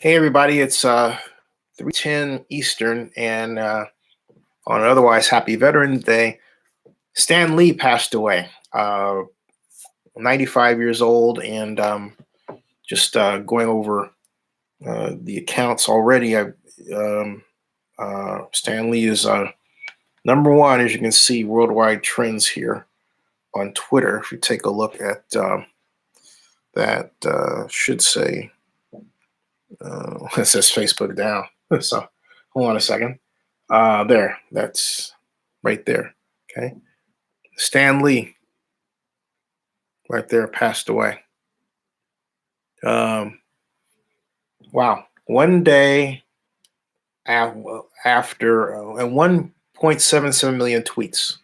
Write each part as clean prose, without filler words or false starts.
Hey everybody, it's 3:10 Eastern, and on an otherwise happy Veterans Day, Stan Lee passed away, 95 years old, and just going over the accounts already. Stan Lee is number one, as you can see, worldwide trends here on Twitter. If you take a look at that, should say. It says Facebook down. So hold on a second. There, that's right there. Okay. Stan Lee, right there, passed away. Wow. One day after, and 1.77 million tweets.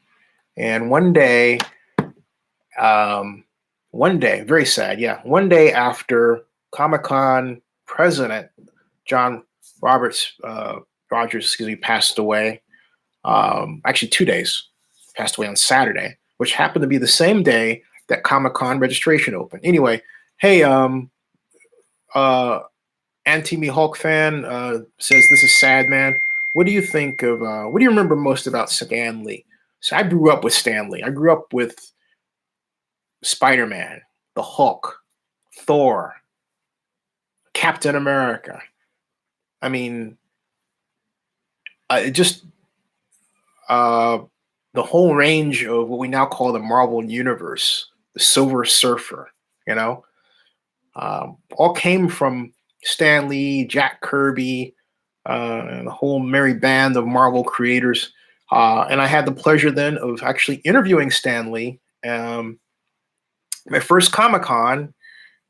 And one day, very sad. Yeah. One day after Comic-Con president, John Rogers, passed away. Actually, 2 days, passed away on Saturday, which happened to be the same day that Comic-Con registration opened. Anyway, hey, Anti-Me Hulk fan says this is sad, man. What do you think of? What do you remember most about Stan Lee? So I grew up with Stan Lee. I grew up with Spider-Man, the Hulk, Thor, Captain America. I mean, it just the whole range of what we now call the Marvel Universe, the Silver Surfer, you know, all came from Stan Lee, Jack Kirby, and the whole merry band of Marvel creators. And I had the pleasure then of actually interviewing Stan Lee. My first Comic-Con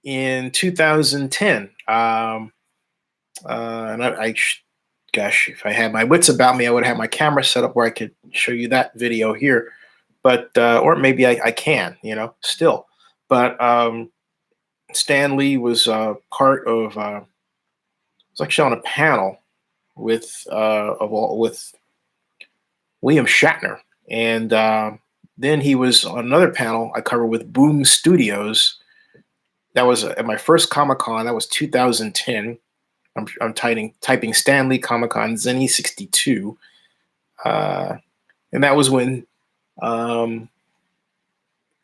in 2010. And gosh, if I had my wits about me, I would have my camera set up where I could show you that video here. But, or maybe I can, still. But Stan Lee was part of, was actually on a panel with William Shatner. And then he was on another panel I covered with Boom Studios. That was at my first Comic-Con. That was 2010. I'm typing Stan Lee Comic-Con Zenny 62. And that was when it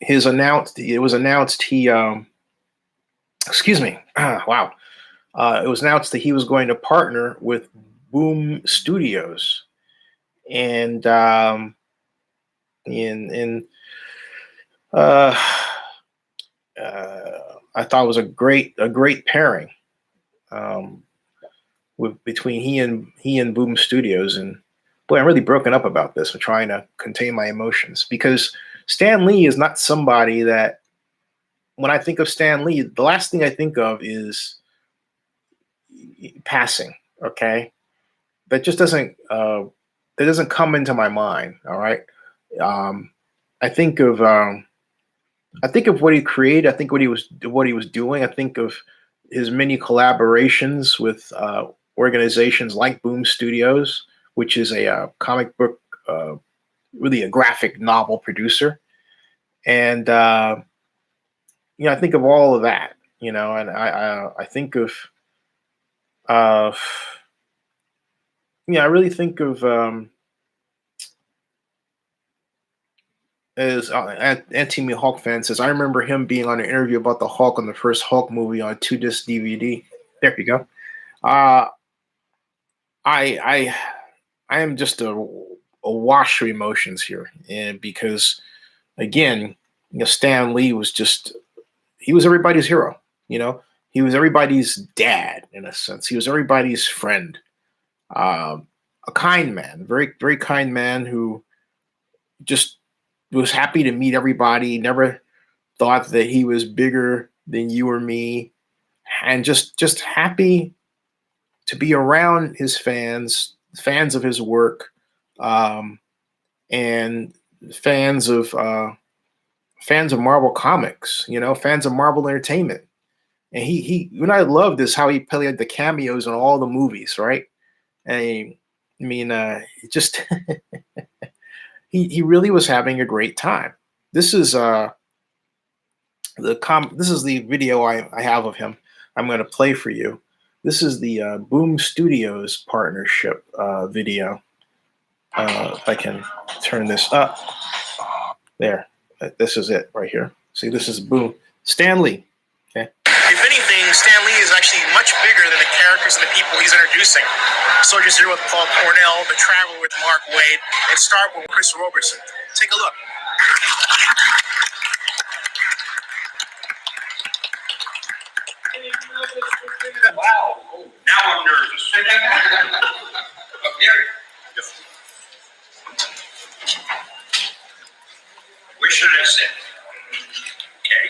was announced he wow. It was announced that he was going to partner with Boom Studios. And I thought it was a great pairing. Between he and Boom Studios. And boy, I'm really broken up about this. I'm trying to contain my emotions because Stan Lee is not somebody that, when I think of Stan Lee, the last thing I think of is passing. Okay, that just doesn't come into my mind. All right, I think of what he created. I think what he was doing. I think of his many collaborations with organizations like Boom Studios, which is a comic book, really a graphic novel producer. And, I think of all of that, and I think of, I really think of, as Anti-Me Hulk fan says, I remember him being on an interview about the Hulk on the first Hulk movie on 2-disc DVD. There you go. I am just a wash of emotions here, and because again, Stan Lee was he was everybody's hero. He was everybody's dad in a sense. He was everybody's friend, a kind man, very very kind man who just was happy to meet everybody. Never thought that he was bigger than you or me, and just happy to be around his fans of his work, and fans of Marvel Comics, fans of Marvel Entertainment. And what I loved is how he played the cameos in all the movies, right? And just he really was having a great time. This is this is the video I have of him. I'm going to play for you. This is the Boom Studios partnership video. If I can turn this up. There. This is it right here. See, this is Boom. Stan Lee. Okay. If anything, Stan Lee is actually much bigger than the characters and the people he's introducing. Soldier Zero with Paul Cornell, The Traveler with Mark Waid, and Star Wars with Chris Robertson. Take a look. Wow. Now I'm nervous. Where should I sit? Okay.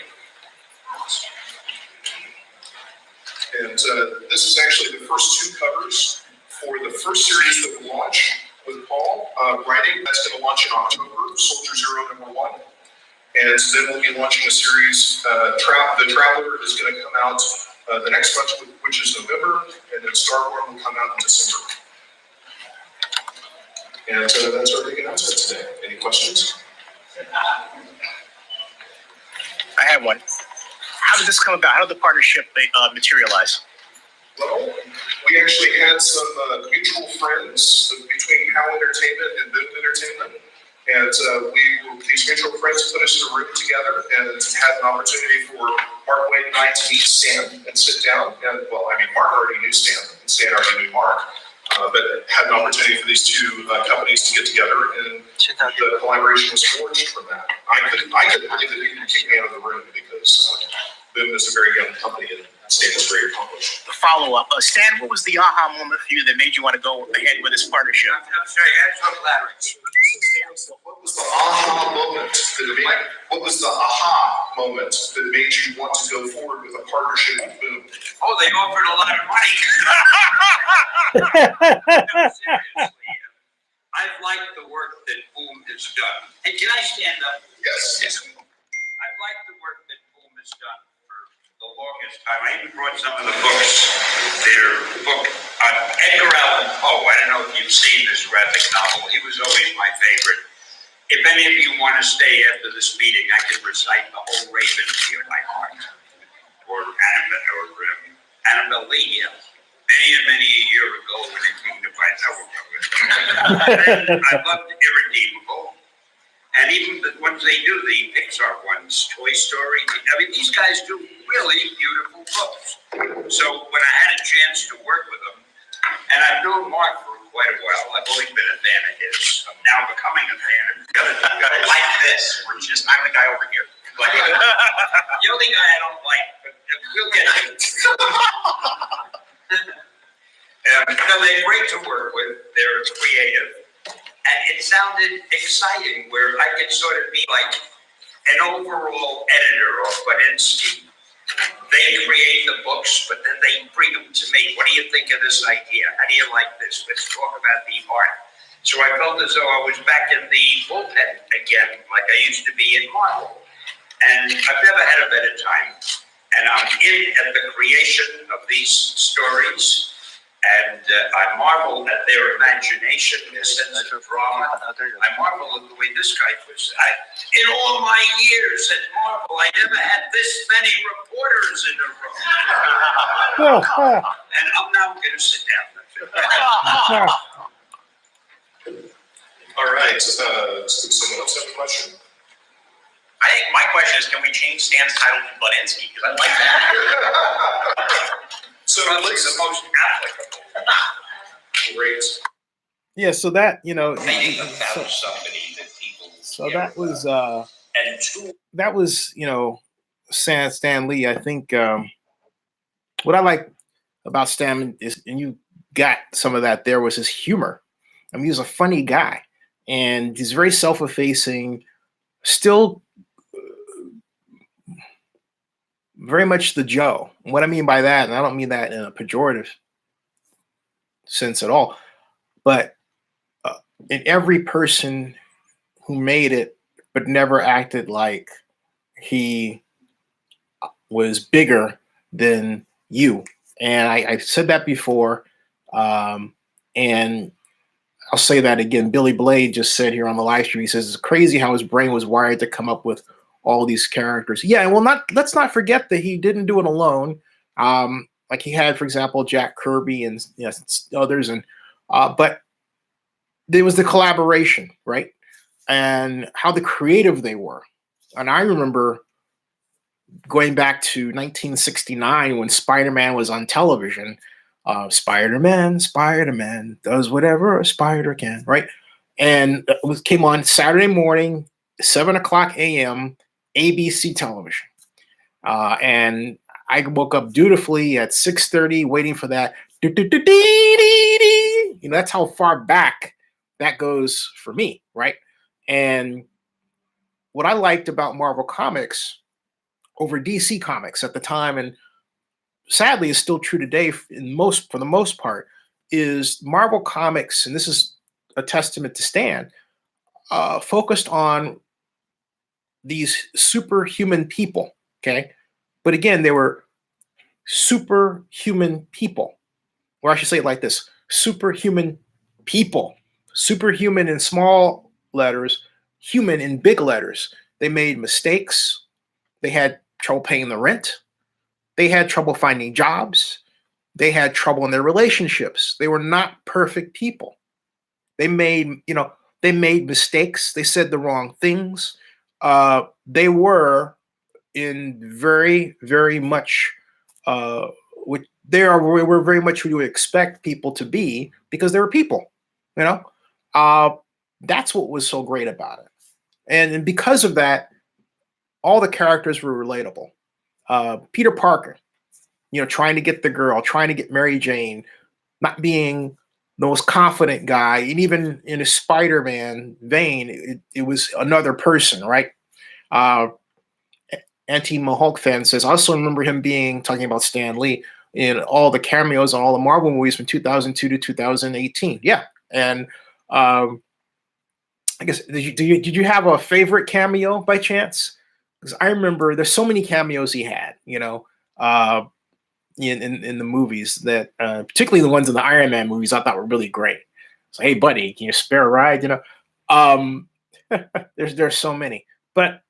And this is actually the first two covers for the first series that will launch with Paul writing. That's going to launch in October, Soldier Zero #1. And then we'll be launching a series, The Traveler is going to come out the next month, which is November, and then Star Wars will come out in December. And that's our big announcement today. Any questions? I have one. How did this come about? How did the partnership materialize? Well, we actually had some mutual friends between POW Entertainment and Boom Entertainment. And these mutual friends put us in a room together and had an opportunity for Mark Waid and I to meet Stan and sit down. And well, I mean, Mark already knew Stan, and Stan already knew Mark. But had an opportunity for these two companies to get together, and the collaboration was forged from that. I couldn't believe that he didn't kick me out of the room because Boom is a very young company and Stan is very accomplished. The follow-up. Stan, what was the aha moment for you that made you want to go ahead with this partnership? I'm sorry, that's so flattering. What was the aha moment what was the aha moment that made you want to go forward with a partnership with Boom? Oh, they offered a lot of money. No, seriously, I've liked the work that Boom has done. Hey, can I stand up? Yes. I've liked the work that Boom has done for the longest time. I even brought some of the books. Their book on Edgar Allan Poe. I don't know if you've seen this graphic novel. He was always my favorite. If any of you want to stay after this meeting, I can recite the whole Raven to you by heart. Or Annabelle Lee. Many a year ago when it came to my I loved Irredeemable. And even the ones they do, the Pixar ones, Toy Story. I mean, these guys do really beautiful books. So when I had a chance to work with them, and I've known Mark for quite a while, I've always been a fan of his. I'm now becoming a fan of his. You gotta like this. I'm the guy over here. Like, the only guy I don't like, but we'll get to it. No, they're great to work with. They're creative. And it sounded exciting where I could sort of be like an overall editor of Badinsky. They create the books, but then they bring them to me. What do you think of this idea? How do you like this? Let's talk about the art. So I felt as though I was back in the bullpen again, like I used to be in Marvel. And I've never had a better time. And I'm in at the creation of these stories. And I marvel at their imagination, their sense of drama. I marvel at the way this guy was. In all my years at Marvel, I never had this many reporters in a room. And I'm now going to sit down. All right. Someone else have a question? I think my question is, can we change Stan's title to Badinsky? Because I like that. So Probably the most applicable. Great. Yeah, so that, Thinking about somebody that people. so that was And two. that was, Stan Lee. I think what I like about Stan is, and you got some of that there, was his humor. I mean, he's a funny guy, and he's very self-effacing, still very much the Joe. And what I mean by that, and I don't mean that in a pejorative sense at all, but in every person who made it but never acted like he was bigger than you. And I've said that before, and I'll say that again. Billy Blade just said here on the live stream, he says it's crazy how his brain was wired to come up with all these characters. Yeah, well, let's not forget that he didn't do it alone. like he had, for example, Jack Kirby and others, and but there was the collaboration, right? And how the creative they were. And I remember going back to 1969 when Spider-Man was on television. Spider-Man does whatever a spider can, right? And it came on Saturday morning, 7 o'clock a.m., ABC television. And I woke up dutifully at 6:30, waiting for that. That's how far back that goes for me, right? And what I liked about Marvel Comics over DC Comics at the time, and sadly is still true today for the most part, is Marvel Comics, and this is a testament to Stan, focused on these superhuman people. Okay, but again, they were superhuman people, or I should say it like this: superhuman people, superhuman in small letters, human in big letters. They made mistakes. They had trouble paying the rent. They had trouble finding jobs. They had trouble in their relationships. They were not perfect people. They made mistakes. They said the wrong things. They were in very, very much were very much what you would expect people to be, because they were people. That's what was so great about it. And because of that, all the characters were relatable. Peter Parker, trying to get the girl, trying to get Mary Jane, not being the most confident guy, and even in a Spider-Man vein, it was another person, right? Anti-Mahawk fan says, I also remember him talking about Stan Lee in all the cameos on all the Marvel movies from 2002 to 2018. Yeah, and I guess did you have a favorite cameo by chance? Because I remember there's so many cameos he had, in the movies, that particularly the ones in the Iron Man movies I thought were really great. So, hey buddy, can you spare a ride? There's so many. But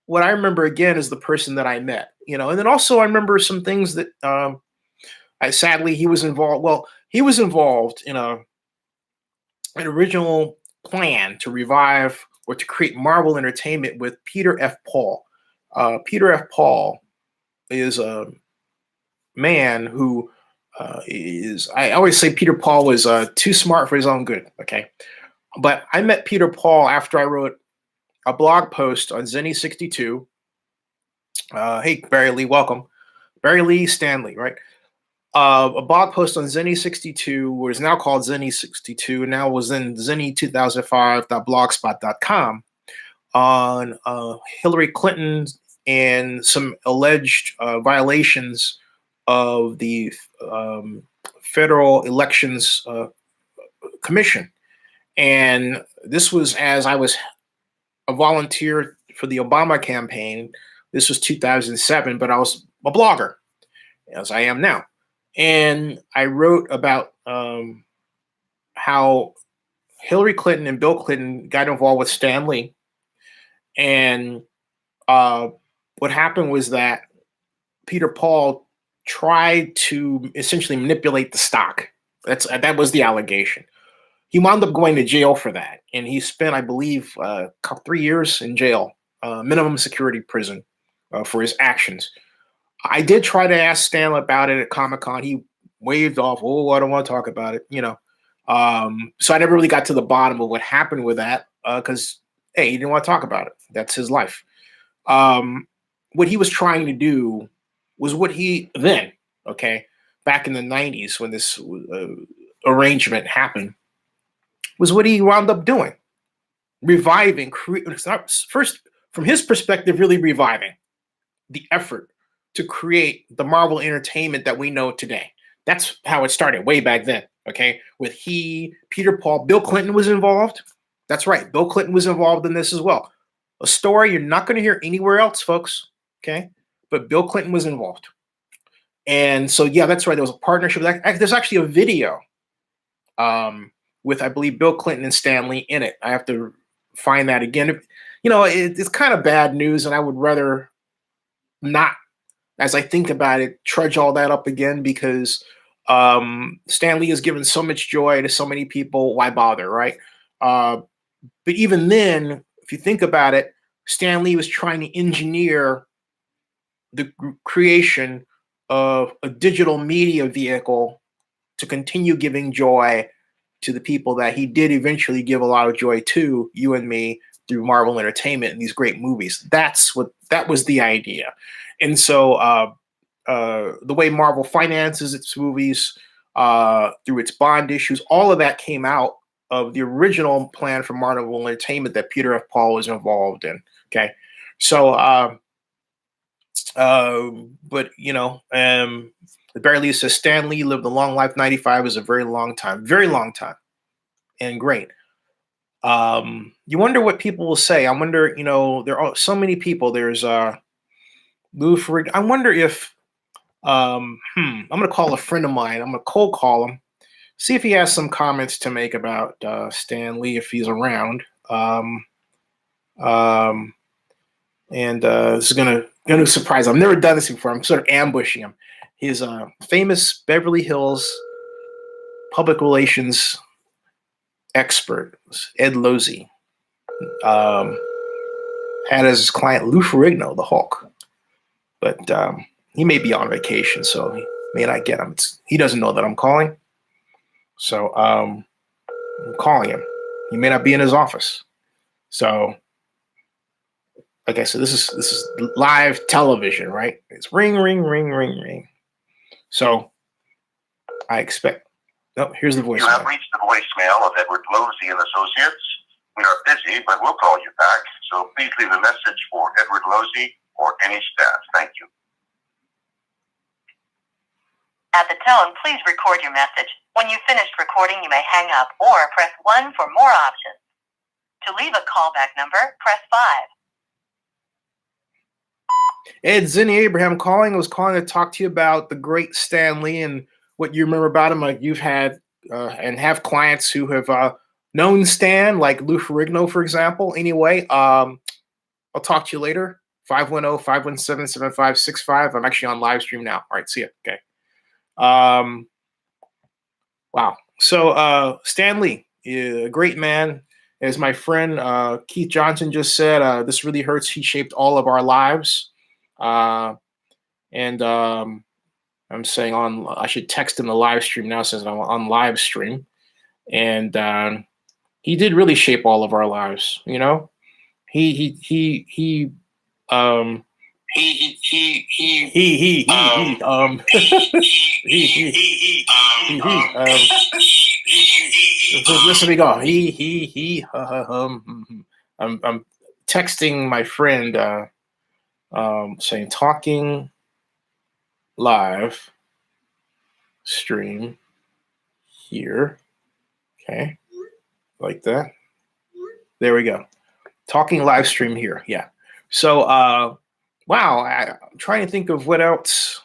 what I remember again is the person that I met, and then also I remember some things that sadly he was involved. Well, he was involved in an original plan to revive or to create Marvel Entertainment with Peter F. Paul. Peter F. Paul is a man who I always say Peter Paul was too smart for his own good. Okay. But I met Peter Paul after I wrote a blog post on Zenny62. Hey, Barry Lee, welcome. Barry Lee Stanley, right? A blog post on Zenny62, what is now called Zenny62, and now was in Zenny2005.blogspot.com, on Hillary Clinton and some alleged violations of the Federal Elections Commission. And this was as I was a volunteer for the Obama campaign. This was 2007, but I was a blogger, as I am now. And I wrote about how Hillary Clinton and Bill Clinton got involved with Stan Lee. And what happened was that Peter Paul tried to essentially manipulate the stock. That was the allegation. He wound up going to jail for that. And he spent, I believe, 3 years in jail, minimum security prison for his actions. I did try to ask Stan about it at Comic-Con. He waved off, oh, I don't want to talk about it, So I never really got to the bottom of what happened with that because, hey, he didn't want to talk about it. That's his life. What he was trying to do was what he then, back in the 90s when this arrangement happened, was what he wound up doing. Reviving, first, from his perspective, really reviving the effort to create the Marvel Entertainment that we know today. That's how it started way back then, with Peter Paul, Bill Clinton was involved. That's right, Bill Clinton was involved in this as well. A story you're not going to hear anywhere else, folks, but Bill Clinton was involved. And so, yeah, that's right, there was a partnership. There's actually a video with, I believe, Bill Clinton and Stan Lee in it. I have to find that again. It's kind of bad news, and I would rather not as I think about it, trudge all that up again because Stan Lee has given so much joy to so many people. Why bother, right? Uh, but even then, if you think about it, Stan Lee was trying to engineer the creation of a digital media vehicle to continue giving joy to the people that he did eventually give a lot of joy to, you and me, through Marvel Entertainment and these great movies. That was the idea. And so the way Marvel finances its movies through its bond issues, all of that came out of the original plan for Marvel Entertainment that Peter F. Paul was involved in. Okay. So but Barry Lee says Stan Lee lived a long life. 95 is a very long time, and great. You wonder what people will say. I wonder, there are so many people. There's Lou Ferrigno. I wonder if I'm going to call a friend of mine. I'm going to cold call him, see if he has some comments to make about Stan Lee if he's around. And this is gonna surprise him. I've never done this before. I'm sort of ambushing him. His famous Beverly Hills public relations expert, Ed Losey, had as his client Lou Ferrigno, the Hulk. But he may be on vacation, so he may not get him. He doesn't know that I'm calling. So I'm calling him. He may not be in his office. So like I said, this is live television, right? It's ring, ring, ring, ring, ring. So I expect. Oh, here's the voicemail. You have reached the voicemail of Edward Losey and Associates. We are busy, but we'll call you back. So please leave a message for Edward Losey or any staff. Thank you. At the tone, please record your message. When you've finished recording, you may hang up or press 1 for more options. To leave a callback number, press 5. Ed Zinni Abraham calling. I was calling to talk to you about the great Stan Lee and what you remember about him. Like you've had and have clients who have known Stan, like Lou Ferrigno, for example. Anyway, I'll talk to you later. 510-517-7565. I'm actually on Livestream now. All right, see you. Okay. Wow. So Stan Lee, a great man. As my friend Keith Johnson just said, this really hurts. He shaped all of our lives. And I'm saying I should text him the live stream now since I'm on live stream. And he did really shape all of our lives. Listen, we go. I'm texting my friend saying talking live stream here. Okay. Like that. There we go. Talking live stream here. Yeah. So wow, I'm trying to think of what else.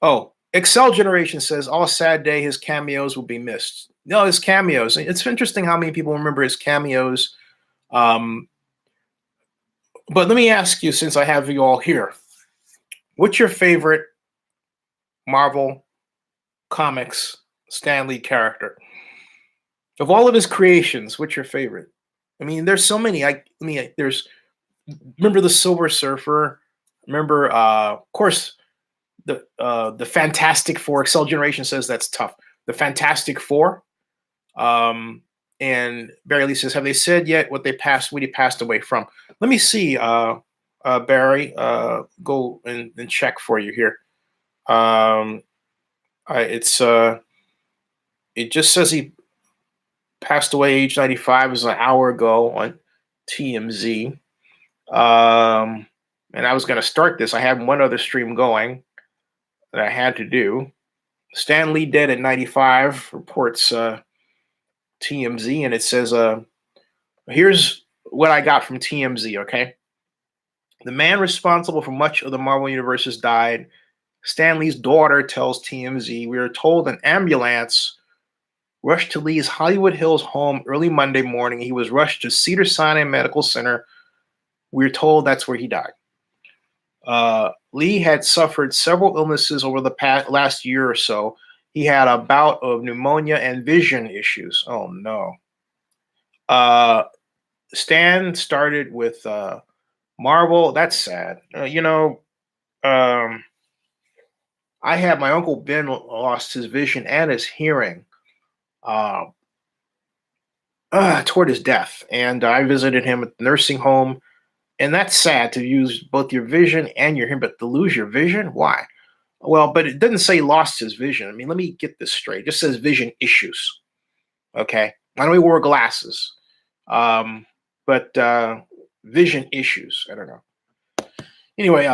Oh, Excel Generation says all sad day his cameos will be missed. No, his cameos. It's interesting how many people remember his cameos. But let me ask you, since I have you all here, what's your favorite Marvel Comics Stan Lee character? Of all of his creations, what's your favorite? I mean, there's so many. Remember the Silver Surfer. Remember, of course, the Fantastic Four. Excel Generation says that's tough. The Fantastic Four. And Barry Lee says, have they said yet what he passed away from? Let me see, Barry. Go and check for you here. It just says he passed away age 95. It was an hour ago on TMZ. And I was going to start this. I had one other stream going that I had to do. Stan Lee dead at 95, reports TMZ, and it says, here's what I got from TMZ, okay? The man responsible for much of the Marvel Universe has died. Stan Lee's daughter tells TMZ, we are told an ambulance rushed to Lee's Hollywood Hills home early Monday morning. He was rushed to Cedars-Sinai Medical Center. We're told that's where he died. Lee had suffered several illnesses over the last year or so. He had a bout of pneumonia and vision issues. Oh no. Stan started with Marvel. That's sad. I had my uncle Ben lost his vision and his hearing toward his death, and I visited him at the nursing home. And that's sad to lose both your vision and your hearing, but to lose your vision, why? Well, but it doesn't say lost his vision. I mean, let me get this straight. It just says vision issues. Okay, I know he wore glasses, but vision issues. I don't know. Anyway,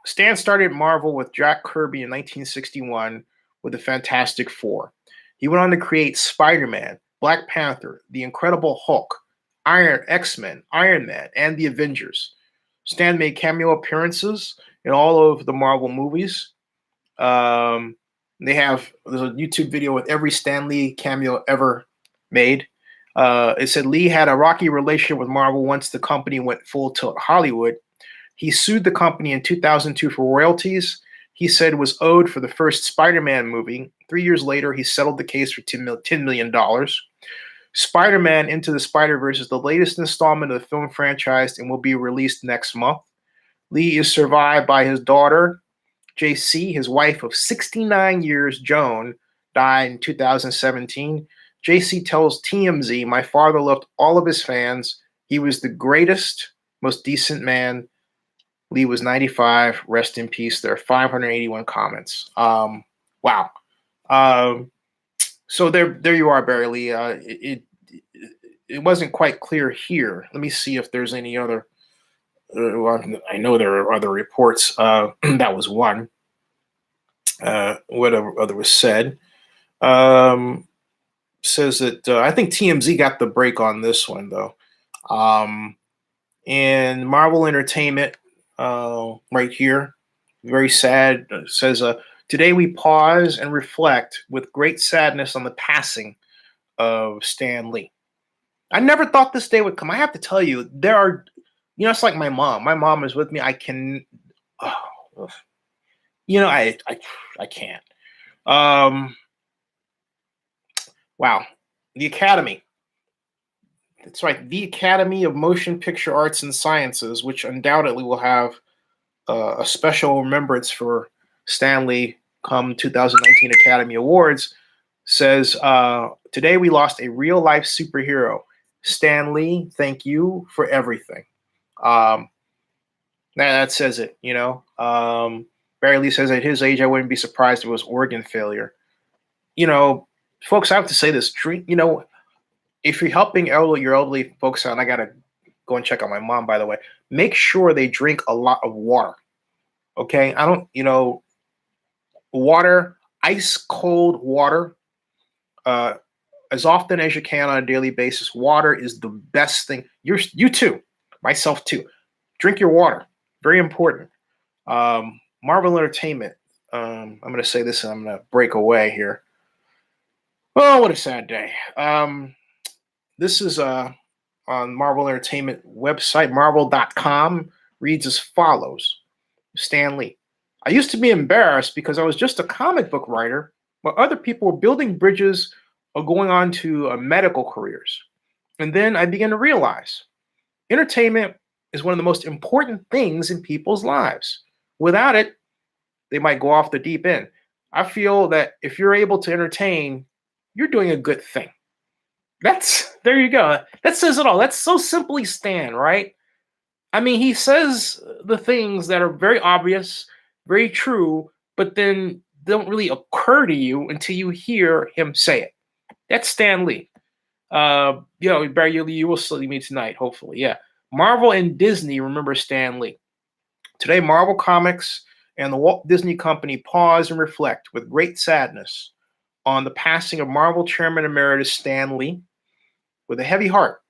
Stan started Marvel with Jack Kirby in 1961 with the Fantastic Four. He went on to create Spider-Man, Black Panther, The Incredible Hulk, X-Men, Iron Man, and the Avengers. Stan made cameo appearances in all of the Marvel movies. There's a YouTube video with every Stan Lee cameo ever made. It said Lee had a rocky relationship with Marvel once the company went full tilt Hollywood. He sued the company in 2002 for royalties he said was owed for the first Spider-Man movie. 3 years later, he settled the case for $10 million. Spider-Man Into the Spider-Verse is the latest installment of the film franchise and will be released next month. Lee is survived by his daughter, JC. His wife of 69 years, Joan, died in 2017. JC tells TMZ, "My father loved all of his fans. He was the greatest, most decent man." Lee was 95. Rest in peace. There are 581 comments. Wow. So there you are, Barry Lee. It wasn't quite clear here. Let me see if there's any other. I know there are other reports. That was one. Whatever other was said. Says that I think TMZ got the break on this one though. And Marvel Entertainment, right here, very sad. Says today we pause and reflect with great sadness on the passing of Stan Lee. I never thought this day would come. I have to tell you, there are, it's like my mom. My mom is with me. I can, I can't. Wow. The Academy. That's right. The Academy of Motion Picture Arts and Sciences, which undoubtedly will have a special remembrance for Stan Lee come 2019 Academy Awards, says, today we lost a real-life superhero. Stan Lee, thank you for everything. That says it, Barry Lee says at his age, I wouldn't be surprised if it was organ failure. Folks, I have to say this. If you're helping your elderly folks out, and I got to go and check on my mom, by the way, make sure they drink a lot of water. Okay? Water, ice cold water, as often as you can on a daily basis. Water is the best thing. You too, myself too. Drink your water. Very important. Marvel Entertainment. I'm going to say this and I'm going to break away here. Oh, what a sad day. This is on Marvel Entertainment website, marvel.com, reads as follows. Stan Lee. I used to be embarrassed because I was just a comic book writer, while other people were building bridges or going on to medical careers. And then I began to realize entertainment is one of the most important things in people's lives. Without it, they might go off the deep end. I feel that if you're able to entertain, you're doing a good thing. There you go. That says it all. That's so simply Stan, right? I mean, he says the things that are very obvious, very true, but then don't really occur to you until you hear him say it. That's Stan Lee. Barry Lee, you will see me tonight, hopefully. Yeah. Marvel and Disney remember Stan Lee. Today, Marvel Comics and the Walt Disney Company pause and reflect with great sadness on the passing of Marvel Chairman Emeritus Stan Lee. With a heavy heart,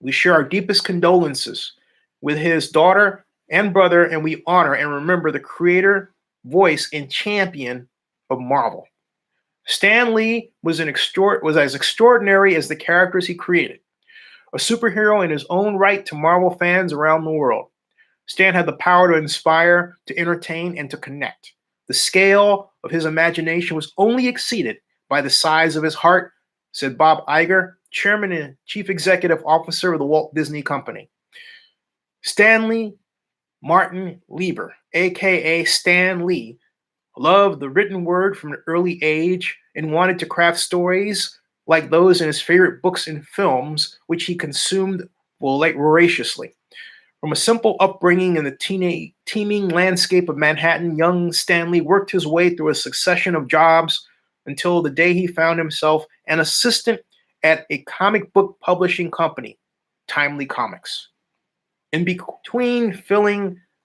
we share our deepest condolences with his daughter and brother, and we honor and remember the creator, voice, and champion of Marvel. Stan Lee was as extraordinary as the characters he created, a superhero in his own right to Marvel fans around the world. Stan had the power to inspire, to entertain, and to connect. The scale of his imagination was only exceeded by the size of his heart, said Bob Iger, chairman and chief executive officer of the Walt Disney Company. Stanley Martin Lieber, aka Stan Lee, loved the written word from an early age and wanted to craft stories like those in his favorite books and films, which he consumed voraciously. From a simple upbringing in the teeming landscape of Manhattan, young Stanley worked his way through a succession of jobs until the day he found himself an assistant at a comic book publishing company, Timely Comics. In between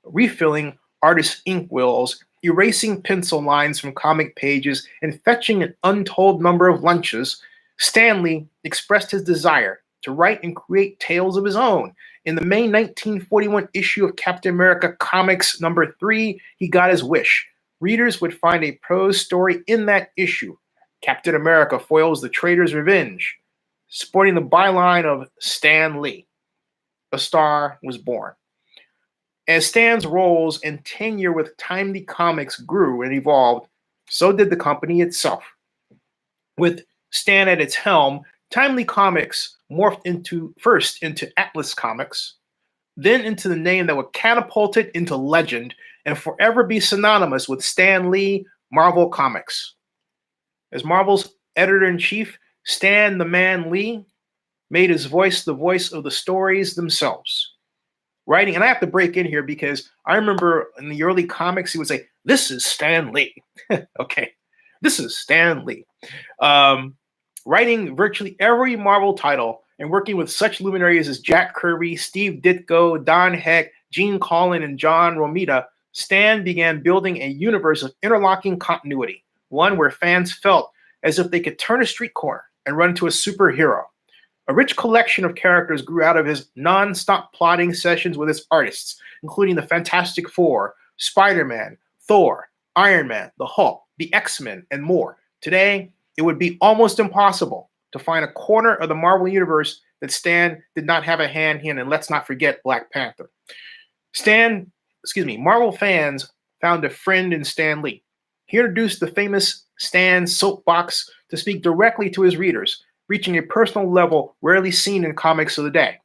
refilling artist inkwells, erasing pencil lines from comic pages, and fetching an untold number of lunches, Stanley expressed his desire to write and create tales of his own. In the May 1941 issue of Captain America Comics number 3, he got his wish. Readers would find a prose story in that issue. Captain America foils the traitor's revenge, sporting the byline of Stan Lee. A star was born. As Stan's roles and tenure with Timely Comics grew and evolved, so did the company itself. With Stan at its helm, Timely Comics morphed first into Atlas Comics, then into the name that would catapult it into legend and forever be synonymous with Stan Lee, Marvel Comics. As Marvel's editor-in-chief, Stan the Man Lee made his voice the voice of the stories themselves. Writing, and I have to break in here because I remember in the early comics, he would say, "This is Stan Lee." Okay, this is Stan Lee. Writing virtually every Marvel title and working with such luminaries as Jack Kirby, Steve Ditko, Don Heck, Gene Colan, and John Romita, Stan began building a universe of interlocking continuity, one where fans felt as if they could turn a street corner and run into a superhero. A rich collection of characters grew out of his non-stop plotting sessions with his artists, including the Fantastic Four, Spider-Man, Thor, Iron Man, the Hulk, the X-Men, and more. Today, it would be almost impossible to find a corner of the Marvel Universe that Stan did not have a hand in, and let's not forget Black Panther. Marvel fans found a friend in Stan Lee. He introduced the famous Stan soapbox to speak directly to his readers, reaching a personal level rarely seen in comics of the day.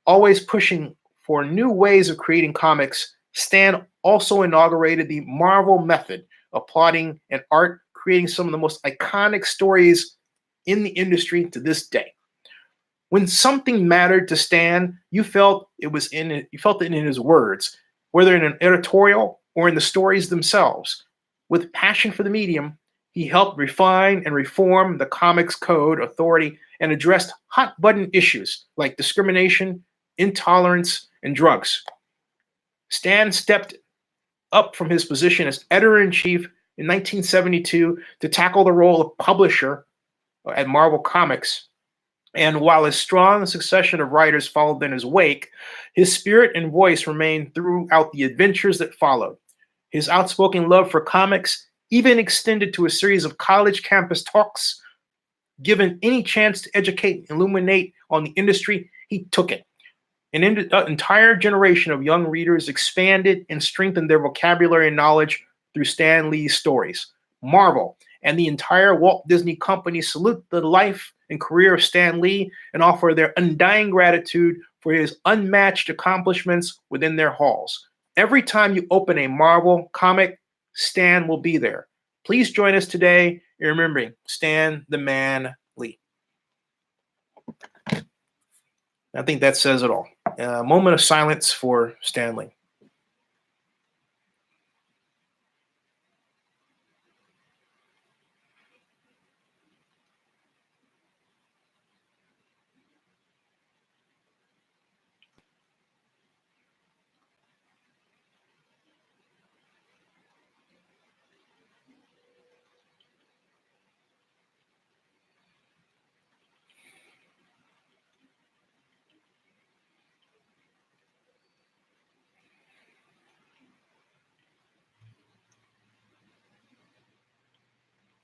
Always pushing for new ways of creating comics, Stan also inaugurated the Marvel method of plotting and art, creating some of the most iconic stories in the industry to this day. When something mattered to Stan, you felt it in his words, whether in an editorial or in the stories themselves. With passion for the medium, he helped refine and reform the comics code authority and addressed hot-button issues like discrimination, intolerance, and drugs. Stan stepped up from his position as editor-in-chief in 1972 to tackle the role of publisher at Marvel Comics. And while a strong succession of writers followed in his wake, his spirit and voice remained throughout the adventures that followed. His outspoken love for comics even extended to a series of college campus talks. Given any chance to educate and illuminate on the industry, he took it. An entire generation of young readers expanded and strengthened their vocabulary and knowledge through Stan Lee's stories. Marvel and the entire Walt Disney Company salute the life and career of Stan Lee and offer their undying gratitude for his unmatched accomplishments within their halls. Every time you open a Marvel comic, Stan will be there. Please join us today in remembering Stan the Man Lee. I think that says it all. A moment of silence for Stan Lee.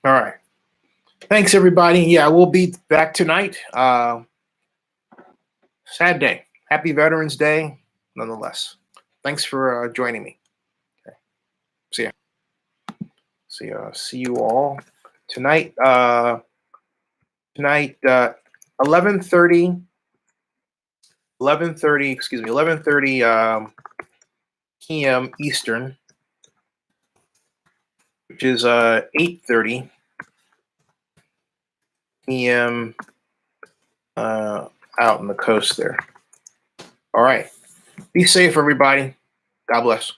All right. Thanks, everybody. Yeah, we'll be back tonight. Sad day. Happy Veterans Day, nonetheless. Thanks for joining me. Okay. See ya. See you all tonight. Tonight, 11:30. 11:30 p.m. Eastern, which is 8:30 p.m. Out on the coast there. All right. Be safe, everybody. God bless.